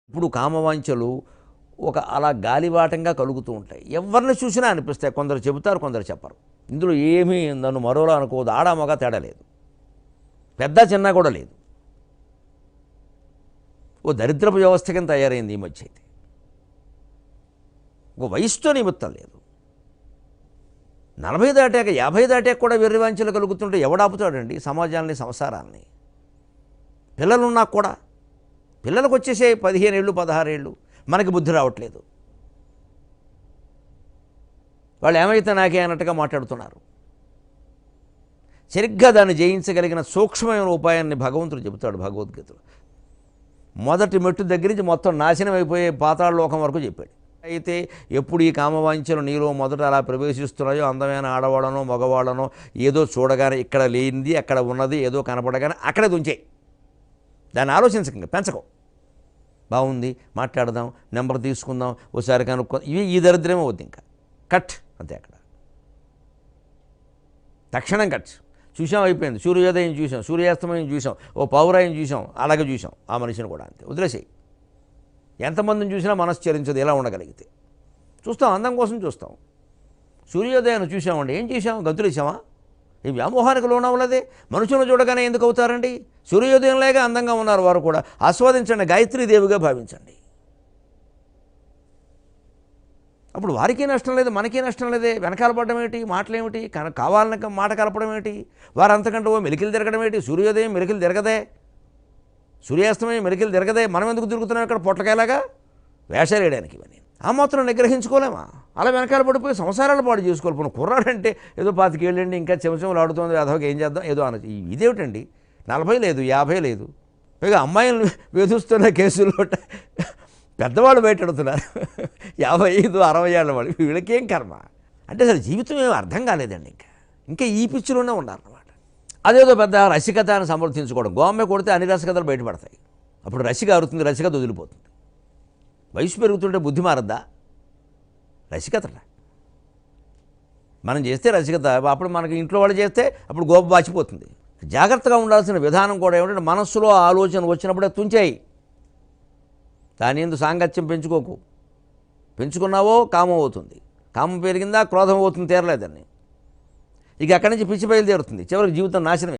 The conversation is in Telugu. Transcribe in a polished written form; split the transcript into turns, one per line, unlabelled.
ఇప్పుడు కామవాంఛలు ఒక అలా గాలివాటంగా కలుగుతూ ఉంటాయి. ఎవరిని చూసినా అనిపిస్తాయి. కొందరు చెబుతారు, కొందరు చెప్పరు. ఇందులో ఏమీ నన్ను మరోలా అనుకోదు. ఆడ మగ తేడా లేదు, పెద్ద చిన్న కూడా లేదు. ఓ దరిద్రపు వ్యవస్థ కింద తయారైంది ఈ మధ్య. అయితే ఒక వయసుతో నిమిత్తం లేదు. 40 దాటాక 50 దాటాక కూడా వెర్రివాంఛలు కలుగుతుంటే ఎవడాపుతాడండి సమాజాన్ని, సంసారాన్ని? పిల్లలున్నా కూడా పిల్లలకు వచ్చేసే 15 ఏళ్ళు 16 ఏళ్ళు మనకి బుద్ధి రావట్లేదు. వాళ్ళు ఏమైతే నాకే అన్నట్టుగా మాట్లాడుతున్నారు. సరిగ్గా దాన్ని జయించగలిగిన సూక్ష్మమైన ఉపాయాన్ని భగవంతుడు చెబుతాడు భగవద్గీతలో. మొదటి మెట్టు దగ్గర నుంచి మొత్తం నాశనం అయిపోయే పాతాళ లోకం వరకు చెప్పాడు. అయితే ఎప్పుడు ఈ కామవాంఛలు నీలో మొదట అలా ప్రవేశిస్తున్నాయో, అందమైన ఆడవాళ్ళనో మగవాళ్ళనో ఏదో చూడగానే ఇక్కడ లేనిది అక్కడ ఉన్నది ఏదో కనపడగానే అక్కడే దుంచేయి. దాన్ని ఆలోచించకండి, పెంచకం. బాగుంది, మాట్లాడదాం, నెంబర్ తీసుకుందాం, ఓసారి కనుక్కో, ఇవి ఈ దరిద్రమే వద్దు. ఇంకా కట్ అంతే. అక్కడ తక్షణం కట్. చూసాం, అయిపోయింది. సూర్యోదయం చూసాం, సూర్యాస్తమయం చూసాం, ఓ పౌరాయం చూసాం, అలాగే చూసాం. ఆ మనిషిని కూడా అంతే వదిలేసేయి. ఎంతమందిని చూసినా మనసు చరించదు. ఎలా ఉండగలిగితే చూస్తాం, అందం కోసం చూస్తాం. సూర్యోదయాన్ని చూసామండి, ఏం చేసాం? గంతులేసామా? ఈ వ్యామోహానికి లోనవ్వలేదే. మనుషులను చూడగానే ఎందుకు అవుతారండి? సూర్యోదయంలాగా అందంగా ఉన్నారు వారు కూడా. ఆస్వాదించండి, గాయత్రీదేవిగా భావించండి. అప్పుడు వారికి నష్టం లేదు, మనకి నష్టం లేదే. వెనకాల పడడం ఏంటి? మాటలేమిటి? కావాలని మాట కలపడం ఏంటి? వారు అంతకంటే ఓ మెలికలు తిరగడం ఏంటి? సూర్యోదయం మెలికలు తిరగదే, సూర్యాస్తమయం మెలికలు తిరగదే. మనం ఎందుకు తిరుగుతున్నాం ఇక్కడ పొట్లకాయలాగా? వేషాలు వేయడానికి ఇవన్నీ. ఆ మాత్రం నిగ్రహించుకోలేమా? అలా వెనకాల పడిపోయి సంసారాలు పాడు చేసుకోవాలి. కుర్రాడంటే ఏదో 25 ఏళ్ళండి, ఇంకా చెమచెమలు ఆడుతుంది, అదొక ఏం చేద్దాం ఏదో అనొచ్చు. ఇదేమిటండి? 40 లేదు, 50 లేదు. పైగా అమ్మాయిలను వేధిస్తున్న కేసుల్లో పెద్దవాళ్ళు బయటడుతున్నారు. 55, 60 ఏళ్ళ వాళ్ళు. వీళ్ళకేం కర్మ? అంటే అసలు జీవితం ఏమీ అర్థం కాలేదండి. ఇంకా ఈ పిచ్చిలోనే ఉన్నారన్నమాట. అదేదో పెద్ద రసికతను సమర్థించుకోవడం. గోమ్మ కొడితే అన్ని రసికతలు బయటపడతాయి. అప్పుడు రసిక అరుతుంది, రసికత వదిలిపోతుంది. వయసు పెరుగుతుంటే బుద్ధి మారద్దా? రసికత మనం చేస్తే రసికత, అప్పుడు మనకి ఇంట్లో వాళ్ళు చేస్తే అప్పుడు గోప వాచిపోతుంది. జాగ్రత్తగా ఉండాల్సిన విధానం కూడా ఏమిటంటే, మనస్సులో ఆలోచన వచ్చినప్పుడే తుంచాయి. దాని ఎందుకు సాంగత్యం పెంచుకోకు. పెంచుకున్నావో కామం అవుతుంది. కామం పెరిగిందా క్రోధం అవుతుంది, తీరలేదని. ఇక అక్కడి నుంచి పిచ్చి బయలుదేరుతుంది. చివరికి జీవితం నాశనం.